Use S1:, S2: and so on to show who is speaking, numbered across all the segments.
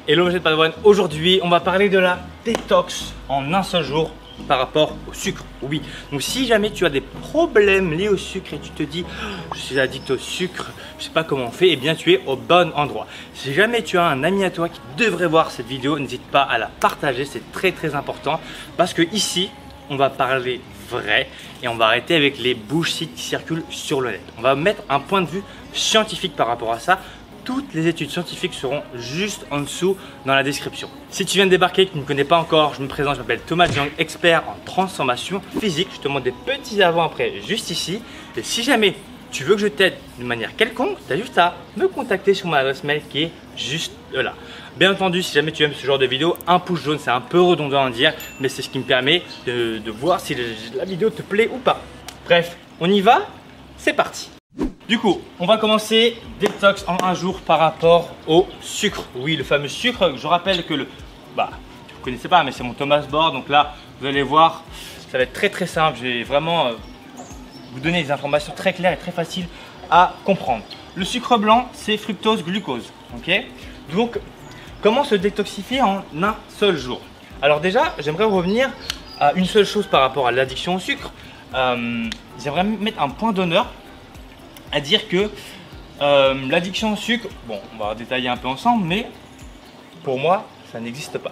S1: Hello mes Padawan, aujourd'hui on va parler de la détox en un seul jour par rapport au sucre. Oui, donc si jamais tu as des problèmes liés au sucre et tu te dis je suis addict au sucre, je sais pas comment on fait, eh bien tu es au bon endroit. Si jamais tu as un ami à toi qui devrait voir cette vidéo, n'hésite pas à la partager, c'est très important parce que ici on va parler vrai et on va arrêter avec les bullshit qui circulent sur le net. On va mettre un point de vue scientifique par rapport à ça. Toutes les études scientifiques seront juste en dessous dans la description. Si tu viens de débarquer et que tu ne me connais pas encore, je me présente, je m'appelle Thomas Jiang, expert en transformation physique. Je te montre des petits avant-après juste ici. Et si jamais tu veux que je t'aide de manière quelconque, tu as juste à me contacter sur mon adresse mail qui est juste là. Bien entendu, si jamais tu aimes ce genre de vidéo, un pouce jaune, c'est un peu redondant à dire, mais c'est ce qui me permet de voir si la vidéo te plaît ou pas. Bref, on y va, c'est parti. Du coup, on va commencer détox en un jour par rapport au sucre. Oui, le fameux sucre. Je rappelle que vous ne connaissez pas, mais c'est mon Thomas Board. Donc là, vous allez voir, ça va être très simple. Je vais vraiment vous donner des informations très claires et très faciles à comprendre. Le sucre blanc, c'est fructose, glucose. Ok. Donc, comment se détoxifier en un seul jour? Alors déjà, j'aimerais revenir à une seule chose par rapport à l'addiction au sucre. J'aimerais mettre un point d'honneur à dire que l'addiction au sucre, bon, on va détailler un peu ensemble, mais pour moi, ça n'existe pas.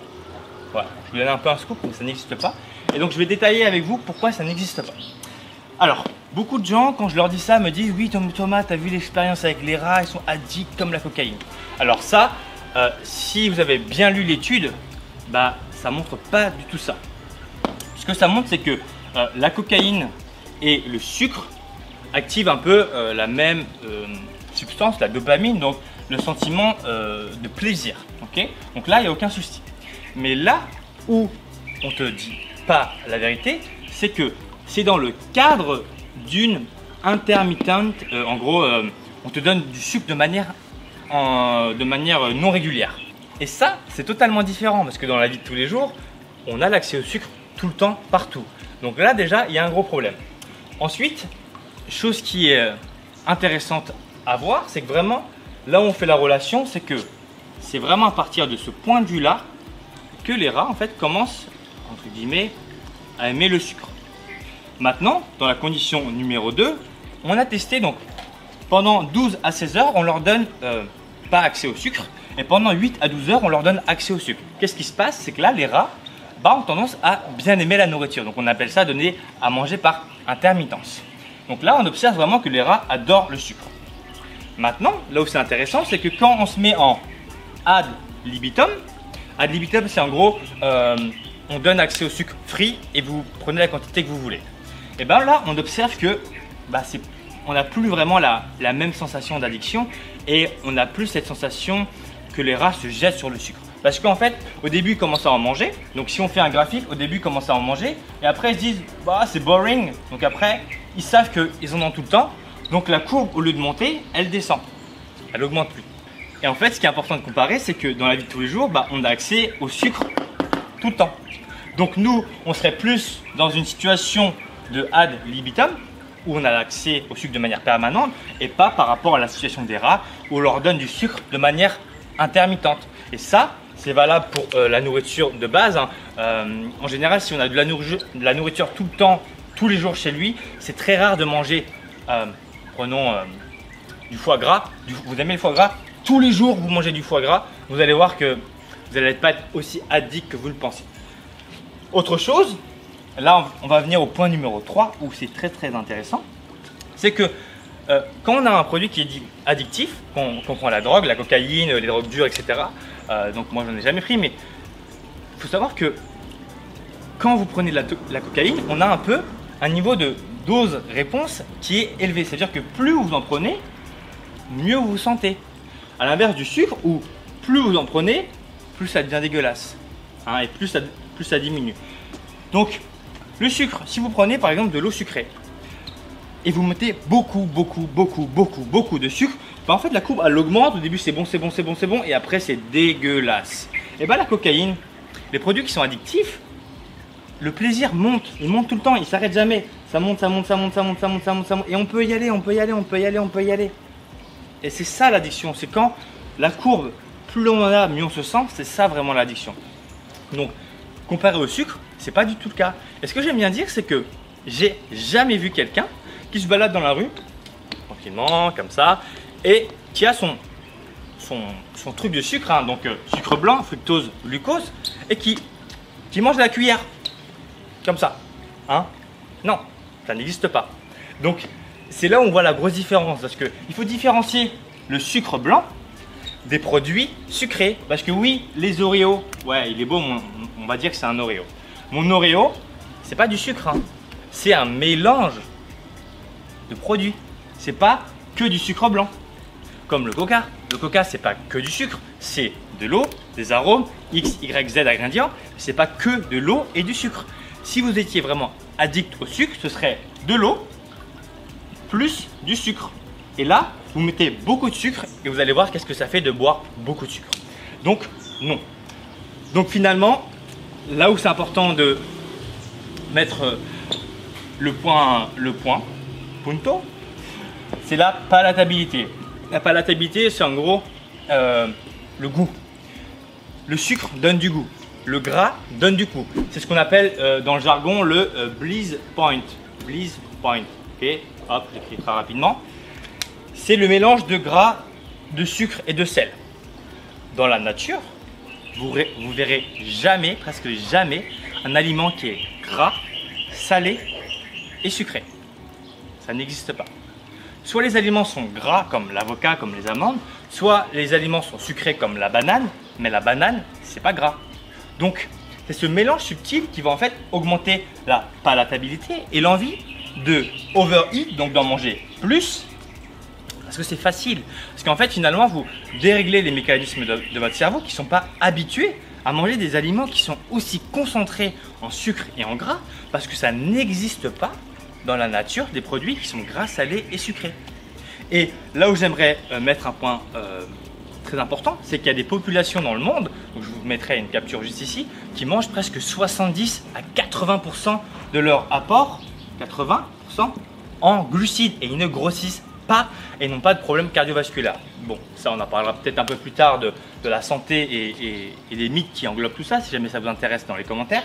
S1: Voilà, je vous donne un peu un scoop, mais ça n'existe pas. Et donc, je vais détailler avec vous pourquoi ça n'existe pas. Alors, beaucoup de gens, quand je leur dis ça, me disent « Oui, Thomas, tu as vu l'expérience avec les rats, ils sont addicts comme la cocaïne. » Alors ça, si vous avez bien lu l'étude, ça montre pas du tout ça. Ce que ça montre, c'est que la cocaïne et le sucre active un peu la même substance, la dopamine, donc le sentiment de plaisir. Okay, donc là, il n'y a aucun souci. Mais là où on te dit pas la vérité, c'est que c'est dans le cadre d'une intermittente. En gros, on te donne du sucre de manière non régulière. Et ça, c'est totalement différent parce que dans la vie de tous les jours, on a l'accès au sucre tout le temps, partout. Donc là, déjà, il y a un gros problème. Ensuite, chose qui est intéressante à voir, c'est que vraiment, là où on fait la relation, c'est que c'est vraiment à partir de ce point de vue-là que les rats, en fait, commencent, entre guillemets, à aimer le sucre. Maintenant, dans la condition numéro 2, on a testé, donc, pendant 12 à 16 heures, on leur donne pas accès au sucre, et pendant 8 à 12 heures, on leur donne accès au sucre. Qu'est-ce qui se passe? C'est que là, les rats ont tendance à bien aimer la nourriture. Donc, on appelle ça donner à manger par intermittence. Donc là, on observe vraiment que les rats adorent le sucre. Maintenant, là où c'est intéressant, c'est que quand on se met en ad libitum, c'est en gros, on donne accès au sucre free et vous prenez la quantité que vous voulez. Et bien là, on observe que on n'a plus vraiment la même sensation d'addiction et on n'a plus cette sensation que les rats se jettent sur le sucre. Parce qu'en fait, au début, ils commencent à en manger. Donc, si on fait un graphique, au début, ils commencent à en manger. Et après, ils se disent, c'est boring. Donc, après, ils savent qu'ils en ont tout le temps. Donc, la courbe, au lieu de monter, elle descend. Elle n'augmente plus. Et en fait, ce qui est important de comparer, c'est que dans la vie de tous les jours, on a accès au sucre tout le temps. Donc, nous, on serait plus dans une situation de ad libitum, où on a accès au sucre de manière permanente, et pas par rapport à la situation des rats, où on leur donne du sucre de manière intermittente. Et ça, c'est valable pour la nourriture de base. En général, si on a de la nourriture tout le temps, tous les jours chez lui, c'est très rare de manger, prenons du foie gras. Vous aimez le foie gras? Tous les jours, vous mangez du foie gras. Vous allez voir que vous n'allez pas être aussi addict que vous le pensez. Autre chose, là, on va venir au point numéro 3 où c'est très intéressant. C'est que quand on a un produit qui est addictif, qu'on prend la drogue, la cocaïne, les drogues dures, etc. Donc moi, j'en ai jamais pris, mais il faut savoir que quand vous prenez de la cocaïne, on a un peu un niveau de dose-réponse qui est élevé. C'est-à-dire que plus vous en prenez, mieux vous vous sentez. À l'inverse du sucre, où plus vous en prenez, plus ça devient dégueulasse. Et plus ça diminue. Donc, le sucre, si vous prenez par exemple de l'eau sucrée, et vous mettez beaucoup de sucre, en fait la courbe elle augmente, au début c'est bon, et après c'est dégueulasse. Et la cocaïne, les produits qui sont addictifs, le plaisir monte, il monte tout le temps, il s'arrête jamais. Ça monte, et on peut y aller. Et c'est ça l'addiction, c'est quand la courbe plus on en a, mieux on se sent. C'est ça vraiment l'addiction. Donc, comparé au sucre, c'est pas du tout le cas. Et ce que j'aime bien dire, c'est que j'ai jamais vu quelqu'un qui se balade dans la rue, tranquillement, comme ça, et qui a son truc de sucre, hein, donc sucre blanc, fructose, glucose, et qui mange de la cuillère, comme ça. Hein? Non, ça n'existe pas. Donc, c'est là où on voit la grosse différence, parce qu'il faut différencier le sucre blanc des produits sucrés. Parce que oui, les Oreos, ouais, il est beau, on va dire que c'est un Oreo. Mon Oreo, c'est pas du sucre, hein. C'est un mélange de produits. C'est pas que du sucre blanc. Comme le Coca. Le Coca, c'est pas que du sucre, c'est de l'eau, des arômes, X, Y, Z ingrédients. C'est pas que de l'eau et du sucre. Si vous étiez vraiment addict au sucre, ce serait de l'eau plus du sucre. Et là, vous mettez beaucoup de sucre et vous allez voir qu'est-ce que ça fait de boire beaucoup de sucre. Donc, non. Donc finalement, là où c'est important de mettre le point, punto, c'est la palatabilité. La palatabilité, c'est en gros le goût. Le sucre donne du goût. Le gras donne du goût. C'est ce qu'on appelle dans le jargon le bliss point. Bliss point. Ok, hop, j'écris très rapidement. C'est le mélange de gras, de sucre et de sel. Dans la nature, vous verrez jamais, presque jamais, un aliment qui est gras, salé et sucré. Ça n'existe pas. Soit les aliments sont gras comme l'avocat, comme les amandes, soit les aliments sont sucrés comme la banane, mais la banane, c'est pas gras. Donc, c'est ce mélange subtil qui va en fait augmenter la palatabilité et l'envie de overeat, donc d'en manger plus, parce que c'est facile. Parce qu'en fait, finalement, vous déréglez les mécanismes de votre cerveau qui ne sont pas habitués à manger des aliments qui sont aussi concentrés en sucre et en gras, parce que ça n'existe pas dans la nature des produits qui sont gras, salés et sucrés. Et là où j'aimerais mettre un point très important, c'est qu'il y a des populations dans le monde, donc je vous mettrai une capture juste ici, qui mangent presque 70 à 80% de leur apport, 80% en glucides, et ils ne grossissent pas et n'ont pas de problème cardiovasculaire. Bon, ça on en parlera peut-être un peu plus tard de la santé et des mythes qui englobent tout ça, si jamais ça vous intéresse dans les commentaires.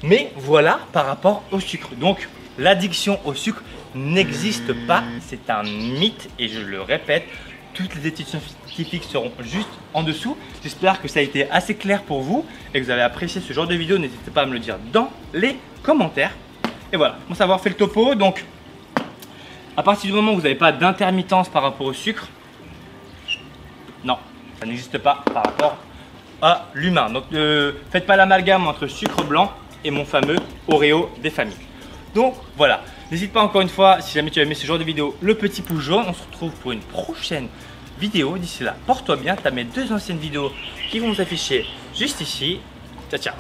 S1: Mais voilà par rapport au sucre. Donc l'addiction au sucre n'existe pas, c'est un mythe et je le répète, toutes les études scientifiques seront juste en dessous. J'espère que ça a été assez clair pour vous et que vous avez apprécié ce genre de vidéo. N'hésitez pas à me le dire dans les commentaires. Et voilà, pour savoir fait le topo. Donc, à partir du moment où vous n'avez pas d'intermittence par rapport au sucre, non, ça n'existe pas par rapport à l'humain. Donc, ne faites pas l'amalgame entre sucre blanc et mon fameux Oreo des familles. Donc, voilà. N'hésite pas encore une fois, si jamais tu as aimé ce genre de vidéo, le petit pouce jaune. On se retrouve pour une prochaine vidéo. D'ici là, porte-toi bien. Tu as mes deux anciennes vidéos qui vont s'afficher juste ici. Ciao, ciao.